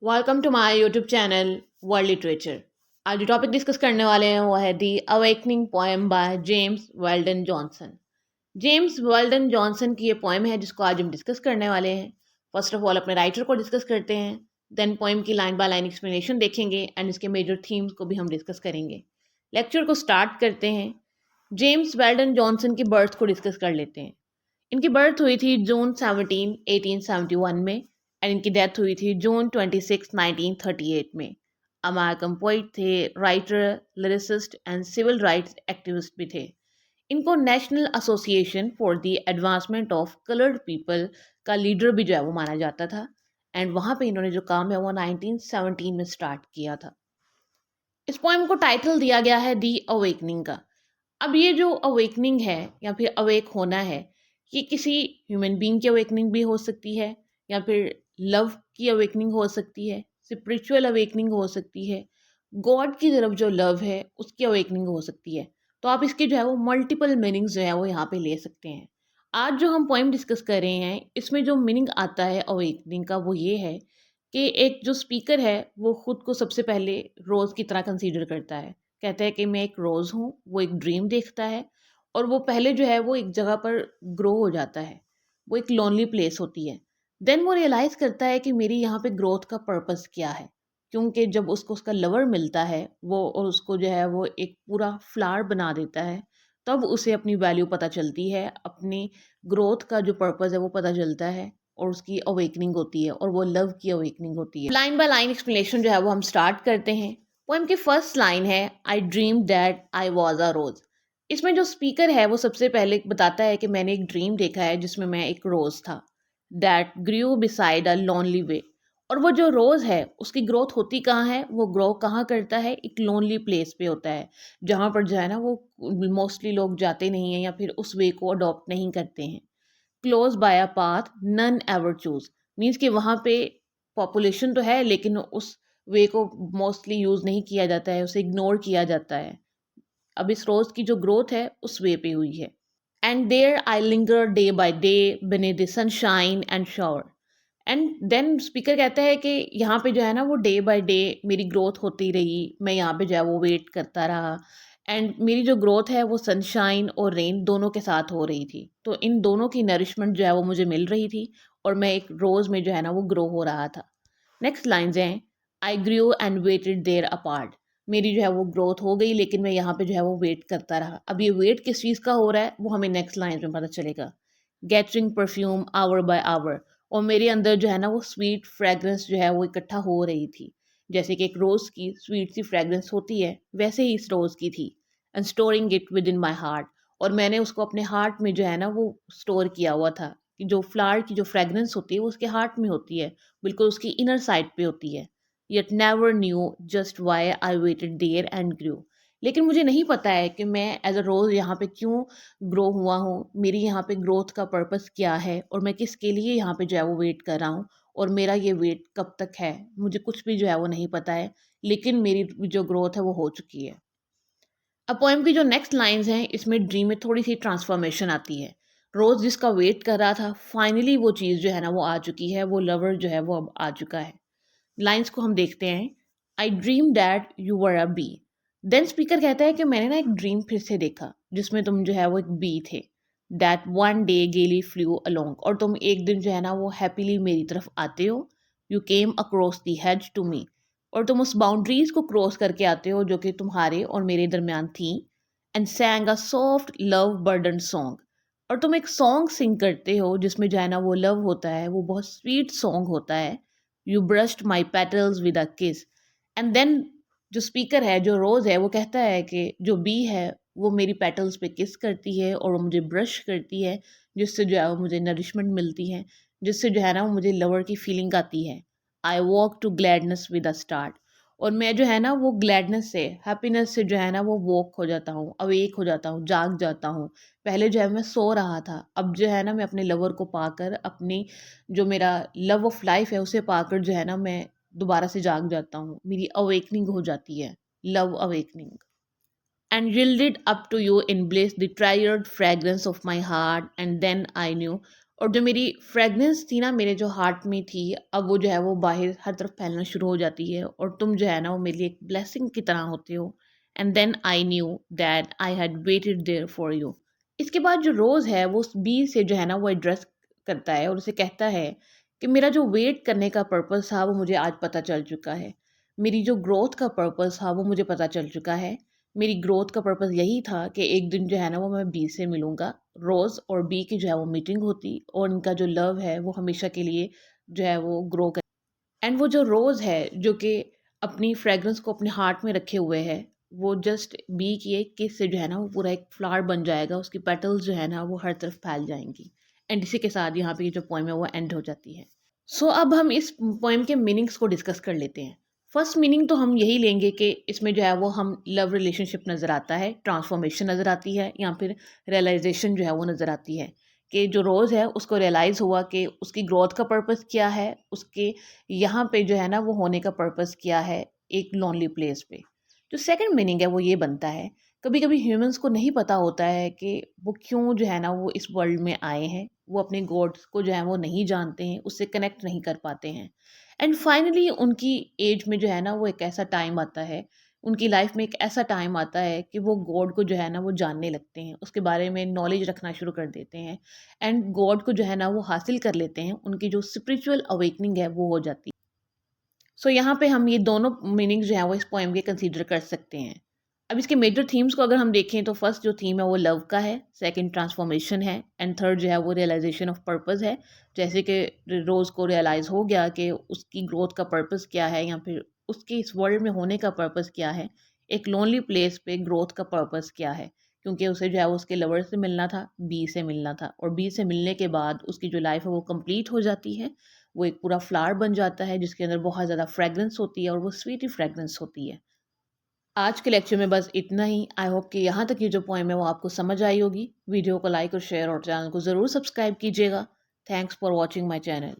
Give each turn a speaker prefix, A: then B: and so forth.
A: Welcome to my YouTube channel world literature. आज जो topic discuss करने वाले हैं वो है the awakening poem by James Weldon Johnson. James Weldon Johnson की ये पोएम है जिसको आज हम डिस्कस करने वाले हैं। फर्स्ट ऑफ ऑल अपने राइटर को डिस्कस करते हैं, देन पोएम की लाइन बाय लाइन एक्सप्लेनेशन देखेंगे एंड इसके मेजर थीम्स को भी हम डिस्कस करेंगे। लेक्चर को स्टार्ट करते हैं। जेम्स वेल्डन जॉनसन की बर्थ को डिस्कस कर लेते हैं। इनकी बर्थ हुई थी जून 17 1871 में एंड इनकी डेथ हुई थी जून 26 1938 में। अमेरिकन पोइट थे, writer, lyricist and civil rights activist भी थे। इनको National Association for the Advancement of Colored People का लीडर भी जो है वो माना जाता था एंड वहाँ पे इन्होंने जो काम है वो 1917 में स्टार्ट किया था। इस पोएम को टाइटल दिया गया है दी अवेकनिंग का। अब ये जो अवेकनिंग है या फिर अवेक होना है, ये किसी ह्यूमन बीइंग की अवेकनिंग भी हो सकती है या फिर लव की अवेकनिंग हो सकती है, स्पिरिचुअल अवेकनिंग हो सकती है, गॉड की तरफ जो लव है उसकी अवेकनिंग हो सकती है। तो आप इसके जो है वो मल्टीपल मीनिंग्स जो है वो यहाँ पे ले सकते हैं। आज जो हम पोइम डिस्कस कर रहे हैं इसमें जो मीनिंग आता है अवेकनिंग का वो ये है कि एक जो स्पीकर है वो खुद को सबसे पहले रोज़ की तरह कंसीडर करता है। कहता है कि मैं एक रोज़ हूँ, वो एक ड्रीम देखता है और वो पहले जो है वो एक जगह पर ग्रो हो जाता है। वो एक लोनली प्लेस होती है। देन वो रियलाइज़ करता है कि मेरी यहाँ पे ग्रोथ का पर्पस क्या है, क्योंकि जब उसको उसका लवर मिलता है वो और उसको जो है वो एक पूरा फ्लावर बना देता है, तब उसे अपनी वैल्यू पता चलती है, अपनी ग्रोथ का जो पर्पस है वो पता चलता है और उसकी अवेकनिंग होती है और वो लव की अवेकनिंग होती है। लाइन बाय लाइन एक्सप्लेनेशन जो है वो हम स्टार्ट करते हैं। पोएम की फर्स्ट लाइन है I dream that I was a rose. इसमें जो स्पीकर है वो सबसे पहले बताता है कि मैंने एक ड्रीम देखा है जिसमें मैं एक रोज था, that grew beside a lonely way. और वो जो रोज है उसकी ग्रोथ होती कहाँ है, वो ग्रो कहाँ करता है, एक लोनली प्लेस पे होता है जहाँ पर जो है ना वो मोस्टली लोग जाते नहीं हैं या फिर उस वे को अडॉप्ट नहीं करते हैं। Close by a path none ever choose means कि वहाँ पे पॉपुलेशन तो है लेकिन उस वे को मोस्टली यूज़ नहीं किया जाता है, उसे इग्नोर किया जाता है। अब इस रोज़ की जो ग्रोथ है उस वे पे हुई है। And there I linger day by day beneath the sunshine and shower. And then speaker कहता है कि यहाँ पे जो है ना वो डे बाय डे मेरी ग्रोथ होती रही, मैं यहाँ पे जो है वो वेट करता रहा एंड मेरी जो ग्रोथ है वो सनशाइन और रेन दोनों के साथ हो रही थी। तो इन दोनों की नरिशमेंट जो है वो मुझे मिल रही थी और मैं एक रोज़ में जो है ना वो ग्रो हो रहा था। नेक्स्ट लाइन्स हैं आई ग्रू एंड वेटेड देयर अपार्ट। मेरी जो है वो ग्रोथ हो गई लेकिन मैं यहाँ पे जो है वो वेट करता रहा। अब ये वेट किस चीज़ का हो रहा है वो हमें नेक्स्ट लाइन में पता चलेगा। गेटरिंग परफ्यूम आवर बाय आवर। और मेरे अंदर जो है ना वो स्वीट फ्रेगरेंस जो है वो इकट्ठा हो रही थी। जैसे कि एक रोज़ की स्वीट सी फ्रेगरेंस होती है वैसे ही इस रोज़ की थी। And storing it with in my heart. और मैंने उसको अपने हार्ट में जो है ना वो स्टोर किया हुआ था कि जो फ्लावर की जो फ्रेगरेंस होती है वो उसके हार्ट में होती है, बिल्कुल उसकी इनर साइड पे होती है। Yet never knew just why I waited there and grew. लेकिन मुझे नहीं पता है कि मैं एज अ रोज़ यहाँ पे क्यों ग्रो हुआ हूँ, मेरी यहाँ पे ग्रोथ का पर्पस क्या है और मैं किसके लिए यहाँ पे जो है वो वेट कर रहा हूँ और मेरा ये वेट कब तक है, मुझे कुछ भी जो है वो नहीं पता है। लेकिन मेरी जो ग्रोथ है वो हो चुकी है। अब पोएम की जो नेक्स्ट लाइंस हैं इसमें ड्रीम में थोड़ी सी ट्रांसफॉर्मेशन आती है। रोज़ जिसका वेट कर रहा था फाइनली वो चीज़ जो है ना वो आ चुकी है, वो लवर जो है वो अब आ चुका है। लाइंस को हम देखते हैं। I dream that you were a bee. Then speaker कहता है कि मैंने ना एक ड्रीम फिर से देखा जिसमें तुम जो है वो एक बी थे। दैट वन डे गेली फ्लू अलोंग। और तुम एक दिन जो है ना वो हैप्पीली मेरी तरफ आते हो। You came across the hedge to me. और तुम उस बाउंड्रीज को क्रॉस करके आते हो जो कि तुम्हारे और मेरे दरमियान थी। And सैंग a soft love burden song. और तुम एक सॉन्ग सिंग करते हो जिसमें जो है ना वो लव होता है, वो बहुत स्वीट सॉन्ग होता है। You brushed my petals with a kiss. And then जो स्पीकर है, जो रोज़ है, वो कहता है कि जो बी है वो मेरी पेटल्स पे किस करती है और वो मुझे ब्रश करती है, जिससे जो है वो मुझे नरिशमेंट मिलती है, जिससे जो है ना वो मुझे लवर की फीलिंग आती है। I walk to gladness with a start. और मैं जो है ना वो ग्लैडनेस से, हैप्पीनेस से जो है ना वो वॉक हो जाता हूँ, अवेक हो जाता हूँ, जाग जाता हूँ। पहले जो है मैं सो रहा था, अब जो है ना मैं अपने लवर को पाकर, अपनी जो मेरा लव ऑफ लाइफ है उसे पाकर जो है ना मैं दोबारा से जाग जाता हूँ, मेरी अवेकनिंग हो जाती है, love awakening. And yielded up to you in bliss the tired fragrance of my heart, and then I knew और जो मेरी फ्रेगनेंस थी ना मेरे जो हार्ट में थी, अब वो जो है वो बाहर हर तरफ फैलना शुरू हो जाती है और तुम जो है ना वो मेरे लिए एक ब्लेसिंग की तरह होते हो। And then I knew that I had waited there for you. इसके बाद जो रोज़ है वो उस बी से जो है ना वो एड्रेस करता है और उसे कहता है कि मेरा जो वेट करने का पर्पस था वो मुझे आज पता चल चुका है। मेरी जो ग्रोथ का पर्पस था वो मुझे पता चल चुका है। मेरी ग्रोथ का पर्पस यही था कि एक दिन जो है ना वो मैं बी से मिलूँगा। रोज़ और बी की जो है वो मीटिंग होती और इनका जो लव है वो हमेशा के लिए जो है वो ग्रो कर। एंड वो जो रोज़ है जो कि अपनी फ्रेगरेंस को अपने हार्ट में रखे हुए है, वो जस्ट बी की एक किस से जो है ना वो पूरा एक फ्लावर बन जाएगा, उसकी पेटल्स जो है ना वो हर तरफ फैल जाएंगी। एंड इसी के साथ यहाँ पे ये जो पोएम है वो एंड हो जाती है। सो अब हम इस पोएम के मीनिंग्स को डिस्कस कर लेते हैं। फर्स्ट मीनिंग तो हम यही लेंगे कि इसमें जो है वो हम लव रिलेशनशिप नज़र आता है, ट्रांसफॉर्मेशन नज़र आती है या फिर रियलाइजेशन जो है वो नज़र आती है कि जो रोज़ है उसको रियलाइज़ हुआ कि उसकी ग्रोथ का पर्पस क्या है, उसके यहाँ पे जो है ना वो होने का पर्पस क्या है एक लोनली प्लेस पे। जो सेकंड मीनिंग है वो ये बनता है, कभी कभी ह्यूमंस को नहीं पता होता है कि वो क्यों जो है ना वो इस वर्ल्ड में आए हैं, वो अपने गॉड्स को जो है वो नहीं जानते हैं, उससे कनेक्ट नहीं कर पाते हैं। एंड फाइनली उनकी एज में जो है ना वो एक ऐसा टाइम आता है, उनकी लाइफ में एक ऐसा टाइम आता है कि वो गॉड को जो है ना वो जानने लगते हैं, उसके बारे में नॉलेज रखना शुरू कर देते हैं एंड गॉड को जो है ना वो हासिल कर लेते हैं, उनकी जो स्पिरिचुअल अवेकनिंग है वो हो जाती है। सो यहाँ पे हम ये दोनों मीनिंग्स जो हैं वो इस पोएम के कंसीडर कर सकते हैं। अब इसके मेजर थीम्स को अगर हम देखें तो फर्स्ट जो थीम है वो लव का है, सेकंड ट्रांसफॉर्मेशन है एंड थर्ड जो है वो रियलाइजेशन ऑफ पर्पस है। जैसे कि रोज़ को रियलाइज़ हो गया कि उसकी ग्रोथ का पर्पस क्या है या फिर उसके इस वर्ल्ड में होने का पर्पस क्या है, एक लोनली प्लेस पे ग्रोथ का पर्पस क्या है, क्योंकि उसे जो है वो उसके लवर से मिलना था, बी से मिलना था और बी से मिलने के बाद उसकी जो लाइफ है वो कंप्लीट हो जाती है। वो एक पूरा फ्लावर बन जाता है जिसके अंदर बहुत ज़्यादा फ्रेगरेंस होती है और वो स्वीट ही फ्रेगरेंस होती है। आज के लेक्चर में बस इतना ही। आई होप कि यहाँ तक ये जो पोएम है वो आपको समझ आई होगी। वीडियो को लाइक और शेयर और चैनल को ज़रूर सब्सक्राइब कीजिएगा। Thanks for watching my channel.